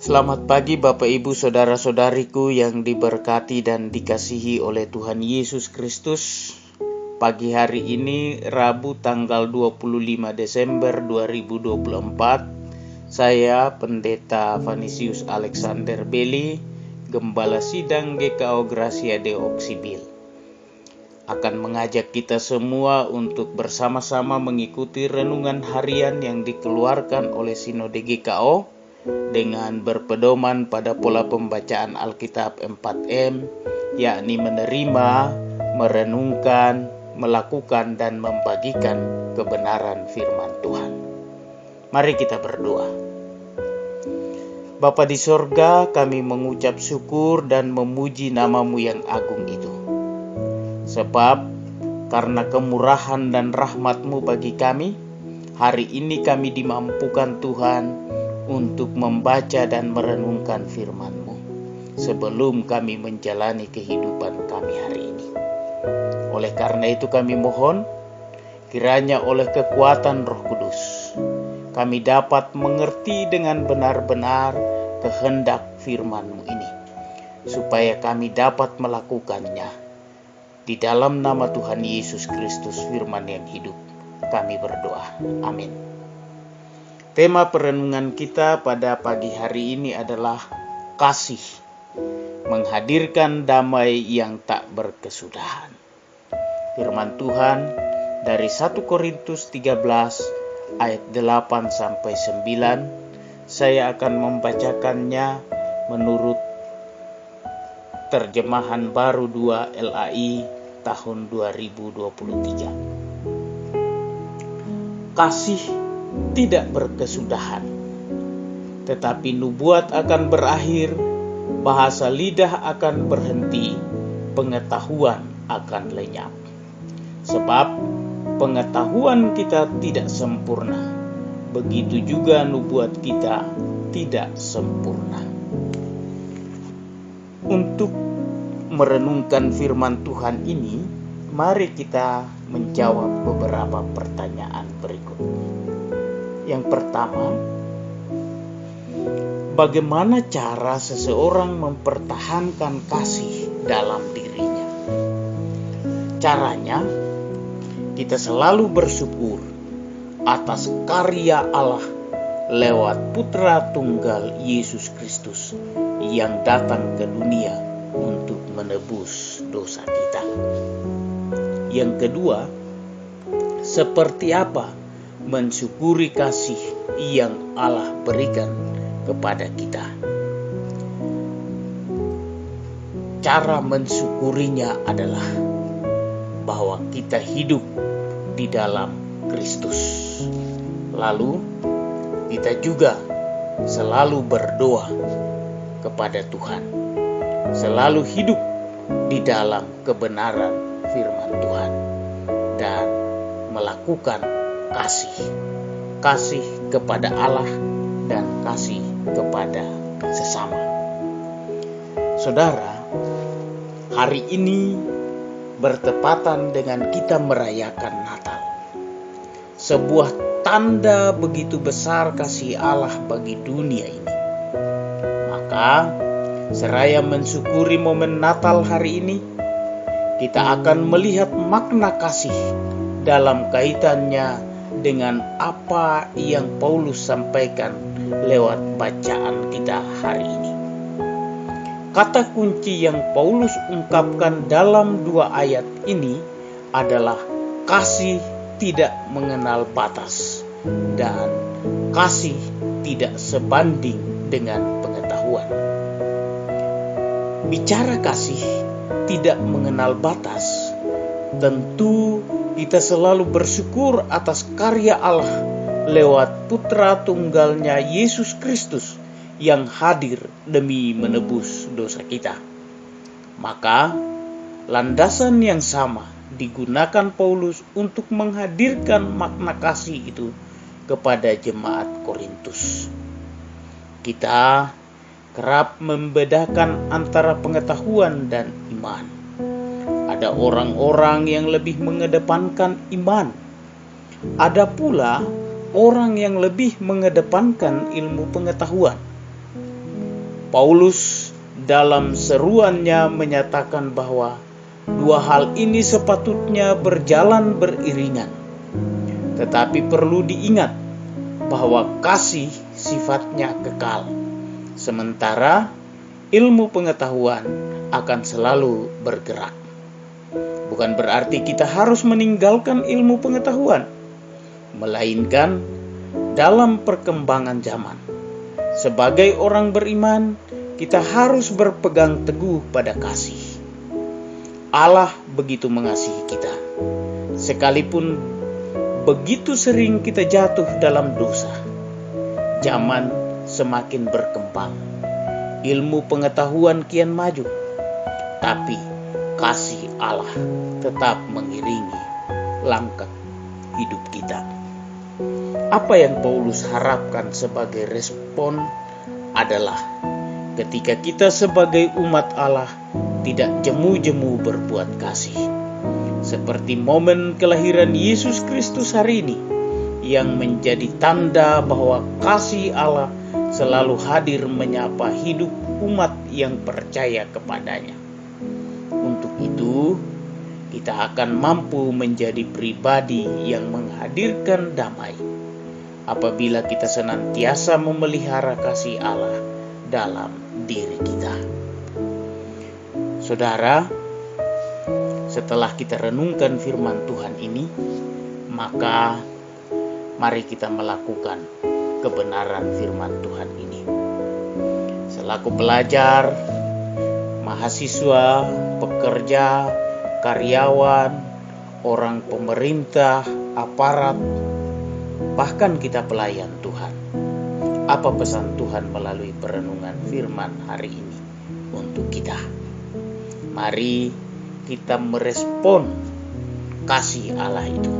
Selamat pagi Bapak Ibu Saudara-saudariku yang diberkati dan dikasihi oleh Tuhan Yesus Kristus. Pagi hari ini Rabu tanggal 25 Desember 2024, saya Pendeta Vanisius Alexander Beli, Gembala Sidang GKO Gracia Deo Oksibil, akan mengajak kita semua untuk bersama-sama mengikuti renungan harian yang dikeluarkan oleh Sinode GKO dengan berpedoman pada pola pembacaan Alkitab 4M, yakni menerima, merenungkan, melakukan, dan membagikan kebenaran firman Tuhan. Mari kita berdoa. Bapa di sorga, kami mengucap syukur dan memuji nama-Mu yang agung itu. Sebab karena kemurahan dan rahmat-Mu bagi kami, hari ini kami dimampukan Tuhan untuk membaca dan merenungkan firman-Mu sebelum kami menjalani kehidupan kami hari ini. Oleh karena itu kami mohon, kiranya oleh kekuatan Roh Kudus, kami dapat mengerti dengan benar-benar kehendak firman-Mu ini, supaya kami dapat melakukannya. Di dalam nama Tuhan Yesus Kristus, firman yang hidup, kami berdoa. Amin. Tema perenungan kita pada pagi hari ini adalah kasih, menghadirkan damai yang tak berkesudahan. Firman Tuhan dari 1 Korintus 13 ayat 8 sampai 9. Saya akan membacakannya menurut terjemahan baru 2 LAI tahun 2023. Kasih tidak berkesudahan, tetapi nubuat akan berakhir, bahasa lidah akan berhenti, pengetahuan akan lenyap. Sebab pengetahuan kita tidak sempurna, begitu juga nubuat kita tidak sempurna. Untuk merenungkan firman Tuhan ini, mari kita menjawab beberapa pertanyaan berikut. Yang pertama, bagaimana cara seseorang mempertahankan kasih dalam dirinya? Caranya, kita selalu bersyukur atas karya Allah lewat Putra Tunggal Yesus Kristus yang datang ke dunia untuk menebus dosa kita. Yang kedua, seperti apa mensyukuri kasih yang Allah berikan kepada kita? Cara mensyukurinya adalah bahwa kita hidup di dalam Kristus. Lalu kita juga selalu berdoa kepada Tuhan, selalu hidup di dalam kebenaran firman Tuhan, dan melakukan kasih kepada Allah dan kasih kepada sesama. Saudara, hari ini bertepatan dengan kita merayakan Natal, sebuah tanda begitu besar kasih Allah bagi dunia ini. Maka seraya mensyukuri momen Natal hari ini, kita akan melihat makna kasih dalam kaitannya dengan apa yang Paulus sampaikan lewat bacaan kita hari ini. Kata kunci yang Paulus ungkapkan dalam 2 ayat ini adalah kasih tidak mengenal batas dan kasih tidak sebanding dengan pengetahuan. Bicara kasih tidak mengenal batas, tentu kita selalu bersyukur atas karya Allah lewat Putra Tunggalnya Yesus Kristus yang hadir demi menebus dosa kita. Maka landasan yang sama digunakan Paulus untuk menghadirkan makna kasih itu kepada jemaat Korintus. Kita kerap membedakan antara pengetahuan dan iman. Ada orang-orang yang lebih mengedepankan iman. Ada pula orang yang lebih mengedepankan ilmu pengetahuan. Paulus dalam seruannya menyatakan bahwa dua hal ini sepatutnya berjalan beriringan. Tetapi perlu diingat bahwa kasih sifatnya kekal, sementara ilmu pengetahuan akan selalu bergerak. Bukan berarti kita harus meninggalkan ilmu pengetahuan, melainkan dalam perkembangan zaman, sebagai orang beriman, kita harus berpegang teguh pada kasih. Allah begitu mengasihi kita, sekalipun begitu sering kita jatuh dalam dosa. Zaman semakin berkembang, ilmu pengetahuan kian maju, tapi kasih Allah tetap mengiringi langkah hidup kita. Apa yang Paulus harapkan sebagai respon adalah ketika kita sebagai umat Allah tidak jemu-jemu berbuat kasih, seperti momen kelahiran Yesus Kristus hari ini yang menjadi tanda bahwa kasih Allah selalu hadir menyapa hidup umat yang percaya kepadanya. Untuk itu, kita akan mampu menjadi pribadi yang menghadirkan damai apabila kita senantiasa memelihara kasih Allah dalam diri kita. Saudara, setelah kita renungkan firman Tuhan ini, maka mari kita melakukan kebenaran firman Tuhan ini. Selaku pelajar, mahasiswa, pekerja, karyawan, orang pemerintah, aparat, bahkan kita pelayan Tuhan. Apa pesan Tuhan melalui perenungan firman hari ini untuk kita? Mari kita merespon kasih Allah itu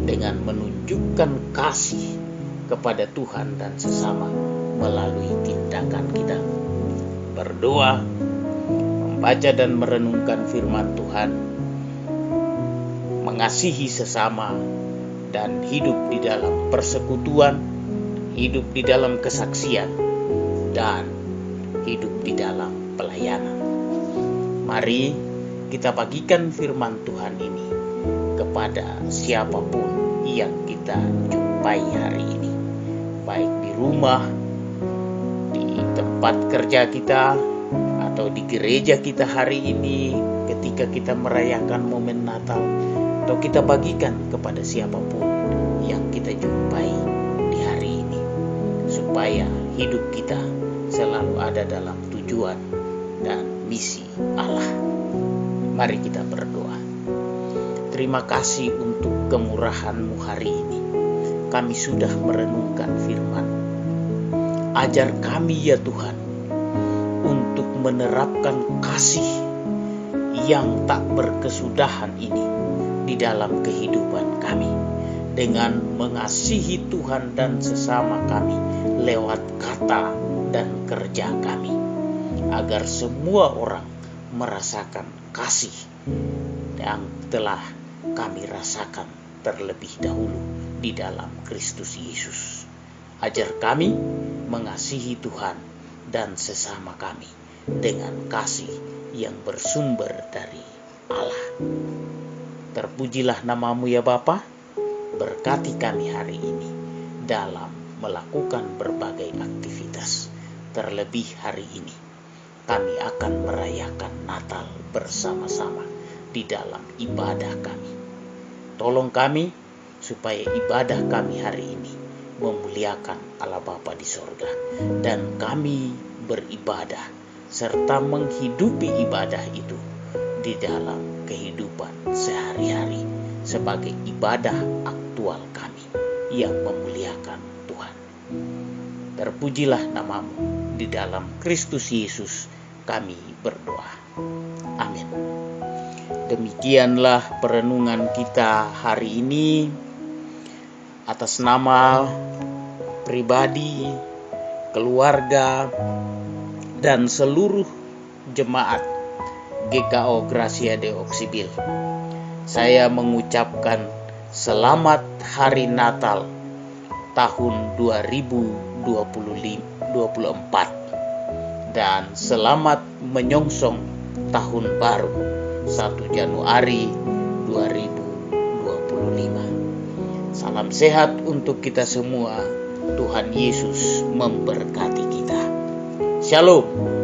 dengan menunjukkan kasih kepada Tuhan dan sesama melalui tindakan kita. Berdoa, membaca dan merenungkan firman Tuhan, mengasihi sesama, dan hidup di dalam persekutuan, hidup di dalam kesaksian, dan hidup di dalam pelayanan. Mari kita bagikan firman Tuhan ini kepada siapapun yang kita jumpai hari ini, baik di rumah, di tempat kerja kita, atau di gereja kita hari ini ketika kita merayakan momen Natal, atau kita bagikan kepada siapapun yang kita jumpai di hari ini, supaya hidup kita selalu ada dalam tujuan dan misi Allah. Mari kita berdoa. Terima kasih untuk kemurahan-Mu hari ini. Kami sudah merenungkan firman. Ajar kami ya Tuhan, untuk menerapkan kasih yang tak berkesudahan ini di dalam kehidupan kami, dengan mengasihi Tuhan dan sesama kami lewat kata dan kerja kami, agar semua orang merasakan kasih yang telah kami rasakan terlebih dahulu di dalam Kristus Yesus. Ajar kami mengasihi Tuhan dan sesama kami dengan kasih yang bersumber dari Allah. Terpujilah nama-Mu ya Bapa, berkati kami hari ini dalam melakukan berbagai aktivitas. Terlebih hari ini kami akan merayakan Natal bersama-sama di dalam ibadah kami. Tolong kami supaya ibadah kami hari ini memuliakan Allah Bapa di sorga, dan kami beribadah serta menghidupi ibadah itu di dalam kehidupan sehari-hari sebagai ibadah aktual kami yang memuliakan Tuhan. Terpujilah nama-Mu, di dalam Kristus Yesus kami berdoa. Amin. Demikianlah perenungan kita hari ini atas nama pribadi, keluarga, dan seluruh jemaat GKO Gracia de Oksibil. Saya mengucapkan selamat Hari Natal tahun 2024. dan selamat menyongsong tahun baru 1 Januari 2025. Salam sehat untuk kita semua. Tuhan Yesus memberkati kita. Shalom.